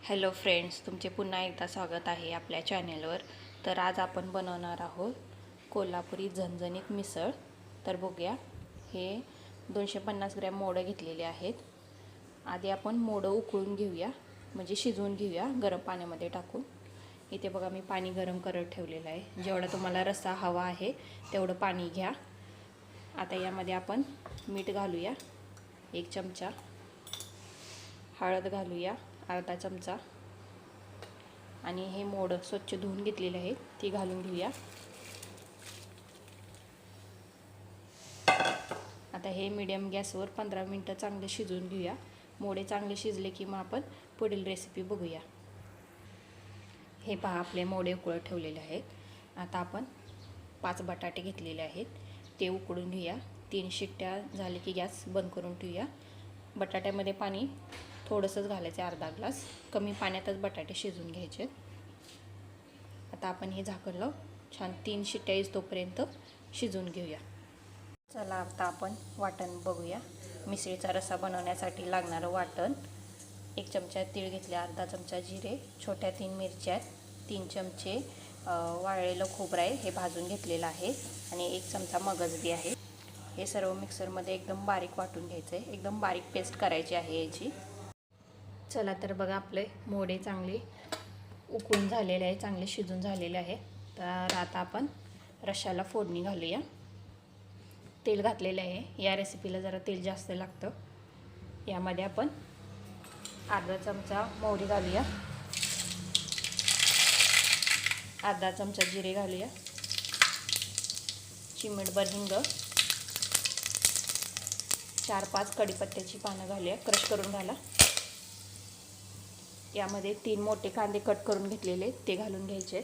Hello friends, तुमचे पुन्हा एकदा स्वागत आहे आपल्या चॅनेलवर। तर आज आपण बनवणार आहोत कोल्हापुरी झणझणीत मिसळ। तर बघूया, हे 250 ग्रॅम मोडं घेतलेले आहेत। आधी आपण मोडं उकळून घेऊया, म्हणजे शिजवून घेऊया गरम पाण्यामध्ये टाकून। इथे बघा, मी पाणी गरम करत ठेवलेलं आहे। जेवढा तुम्हाला रस्सा हवा आहे तेवढं पाणी घ्या। आता यामध्ये आपण मीठ घालूया 1 चमचा, हळद घालूया अर्धा चमचा, आणि हे मोडं स्वच्छ धुवून घेतलेले आहे ती घालून घेऊया। आता हे मीडियम गॅसवर 15 मिनिटं चांगले शिजवून घेऊया। मोडे चांगले शिजले की मग आपण पुढील रेसिपी बघूया। हे पहा, आपले मोडे उकळत ठेवलेले आहेत। आता आपण 5 बटाटे घेतलेले आहेत, ते उकळून घेऊया। 3 शिट्ट्या झाले की गॅस बंद करून ठेवूया। बटाट्यामध्ये पाणी थोडंसंच घालायचं, अर्धा ग्लास। कमी पाण्यातच बटाटे शिजवून घ्यायचे। आता आपण हे झाकण छान 3 शिट्ट्या येईस्तोपर्यंत शिजवून घेऊया। चला, आता आपण वाटण बघूया। मिसळीचा रस्सा बनवण्यासाठी लागणारं वाटण: 1 चमचा तीळ घेतले, अर्धा चमचा जिरे, छोट्या 3 मिरच्या, 3 चमचे वाळलेलं खोबरं आहे, हे भाजून घेतलेलं आहे, आणि 1 चमचा मगज बी आहे। हे सर्व मिक्सरमध्ये एकदम बारीक वाटून घ्यायचं आहे, एकदम बारीक पेस्ट करायची आहे याची। चला तर बघा, आपले मोडे चांगले उकळून झालेले आहे, चांगले शिजून झालेले आहे। तर आता आपण रश्श्याला फोडणी घालूया। तेल घातलेले आहे, या रेसिपीला जरा तेल जास्त लागतं। यामध्ये आपण अर्धा चमचा मोहरी घालूया, अर्धा चमचा जिरे घालूया, चिमटभर हिंग, 4-5 कढीपत्त्याची पानं घालूया, क्रश करून घाला। यामध्ये 3 मोठे कांदे कट करून घेतलेले ते घालून घ्यायचे।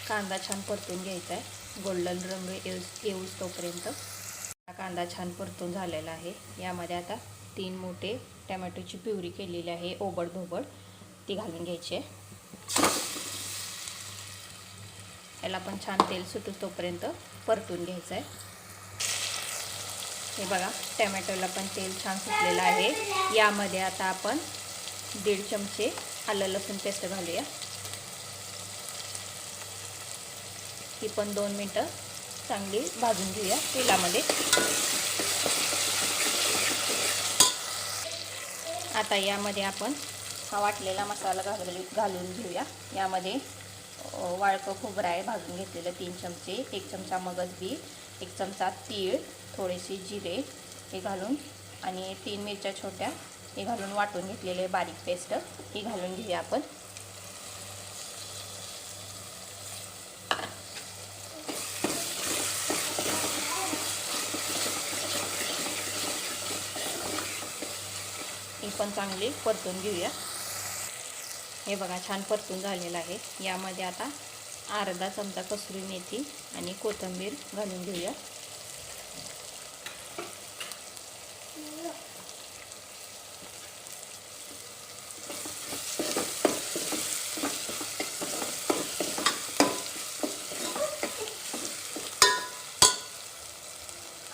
कांदा छान परतून घ्यायचा आहे, गोल्डन रंग येऊस तोपर्यंत। कांदा छान परतून झालेला आहे। यामध्ये आता 3 मोठे टोमॅटोची प्युरी केलेली आहे ओबड-धोबड, ती घालून घ्यायची आहे। याला पण छान तेल सुटूस तोपर्यंत परतून घ्यायचं आहे। हे बघा, टोमॅटोला पण तेल छान सुटलेलं आहे। यामध्ये आता आपण 1.5 चमचे आलं लसूण पेस्ट घालूया। ही पण 2 मिनिटं चांगली भाजून घेऊया तेलामध्ये। आता यामध्ये आपण हा वाटलेला मसाला घालून घेऊया। यामध्ये वाळकं खोबरं आहे भाजून घेतलेलं 3 चमचे, 1 चमचा मगज बी, 1 चमचा तीळ, थोडेसे जिरे हे घालून, आणि 3 मिरच्या छोट्या हे घालून वाटून घेतलेले बारीक पेस्ट ही घालून घेऊया आपण। ही पण चांगली परतून घेऊया। हे बघा, छान परतून झालेलं आहे। यामध्ये आता अर्धा चमचा कसुरी मेथी आणि कोथिंबीर घालून घेऊया।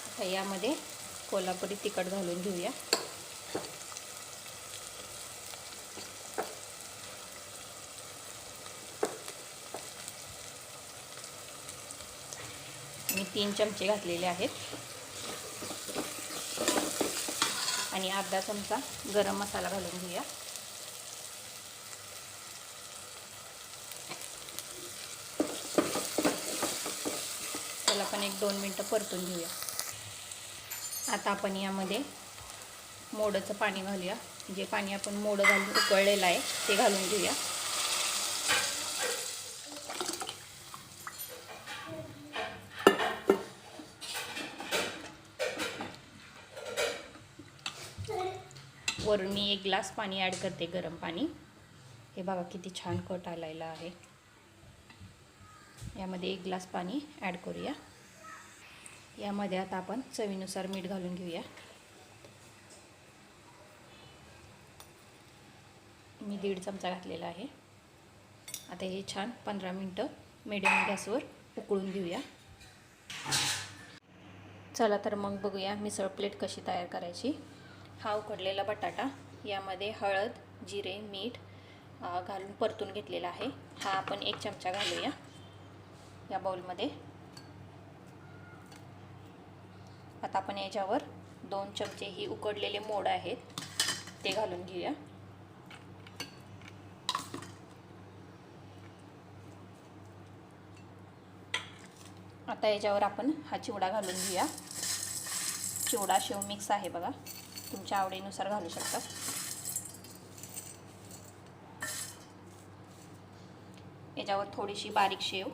आता यामध्ये कोल्हापुरी तिखट घालून घेऊया। मी 3 चमचे घातलेले आहेत, आणि अर्धा चमचा गरम मसाला घालून घेऊया। त्याला पण 1-2 मिनिटं परतून घेऊया। आता आपण यामध्ये मोडचं पाणी घालूया। जे पाणी आपण मोडं घालून उकळलेलं आहे ते घालून घेऊया। वरून मी 1 ग्लास पाणी ॲड करते, गरम पाणी। हे बघा, किती छान कट आलेला आहे। यामध्ये 1 ग्लास पाणी ॲड करूया। यामध्ये आता आपण चवीनुसार मीठ घालून घेऊया। मी 1.5 चमचा घातलेला आहे। आता हे छान 15 मिनिटं मीडियम गॅसवर उकळून घेऊया. चला तर मग बघूया मिसळ प्लेट कशी तयार करायची. हा उकडलेला बटाटा यामध्ये हळद, जिरे, मीठ घालून परतून घेतलेला आहे. हा आपण 1 चमचा घालूया या बाउलमध्ये. आता आपण याच्यावर 2 चमचे ही उकडलेले मोड आहेत ते घालून घेऊया. आता याच्यावर आपण हा चिवडा घालून घेऊया. चिवडा शेव मिक्स आहे बघा, तुमच्या आवडीनुसार घालू शकता. याच्यावर थोडीशी बारीक शेव,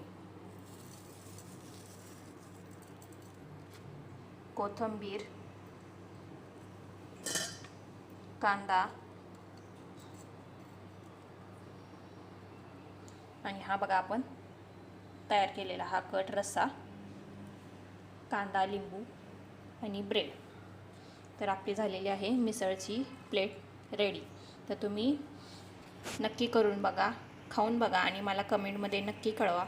कोथिंबीर, कांदा आणि हा बघा आपण तयार केलेला हा कट रस्सा, कांदा, लिंबू आणि ब्रेड. तर आपली झालेली आहे मिसळची प्लेट रेडी. तर तुम्ही नक्की करून बघा, खाऊन बघा आणि मला कमेंटमध्ये नक्की कळवा.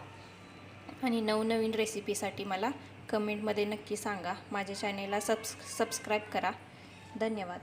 आणि नवनवीन रेसिपीसाठी मला कमेंटमध्ये नक्की सांगा. माझ्या चॅनेलला सबस्क्राईब करा. धन्यवाद.